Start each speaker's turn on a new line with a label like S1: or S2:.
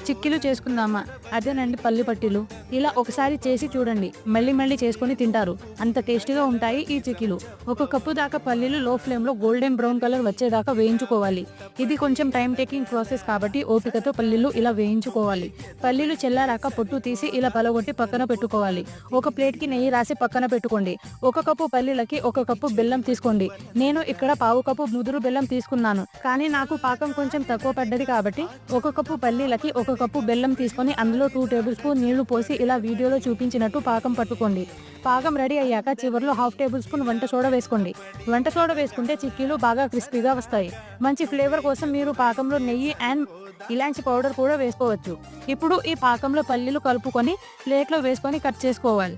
S1: చిక్కీలు చేసుకుందామా? అదేనండి పల్లి పట్టీలు. ఇలా ఒకసారి చేసి చూడండి. మళ్ళీ మళ్ళీ చేసుకొని తింటారు. అంత టేస్టీగా ఉంటాయి ఈ చిక్కీలు. 1 కప్పు దాకా పల్లీలు లో ఫ్లేమ్‌లో గోల్డెన్ బ్రౌన్ కలర్ వచ్చేదాకా వేయించుకోవాలి. ఇది కొంచెం టైం టేకింగ్ ప్రాసెస్ కాబట్టి ఓపికతో పల్లీలు ఇలా వేయించుకోవాలి. పల్లీలు చల్లారాక పొట్టు తీసి ఇలా పలగొట్టి పక్కన పెట్టుకోవాలి. ఒక ప్లేట్‌కి నెయ్యి రాసి పక్కన పెట్టుకోండి. 1 కప్పు పల్లీలకి 1 కప్పు బెల్లం తీసుకోండి. నేను ఇక్కడ పావు కప్పు ముదురు బెల్లం తీసుకున్నాను. కానీ నాకు పాకం కొంచెం తక్కువ పడ్డది కాబట్టి 1 కప్పు పల్లీలకి 1 కప్పు బెల్లం తీసుకొని అందులో 2 టేబుల్ స్పూన్ నీళ్లు పోసి ఇలా వీడియోలో చూపించినట్టు పాకం పట్టుకోండి. పాకం రెడీ అయ్యాక చివరిలో 1/2 టేబుల్ స్పూన్ వంట సోడా వేసుకోండి. వంట సోడా వేసుకుంటే చిక్కీలు బాగా క్రిస్పీగా వస్తాయి. మంచి ఫ్లేవర్ కోసం మీరు పాకంలో నెయ్యి అండ్ ఇలాంచి పౌడర్ కూడా వేసుకోవచ్చు. ఇప్పుడు ఈ పాకంలో పల్లీలు కలుపుకొని ప్లేట్లో వేసుకొని కట్ చేసుకోవాలి.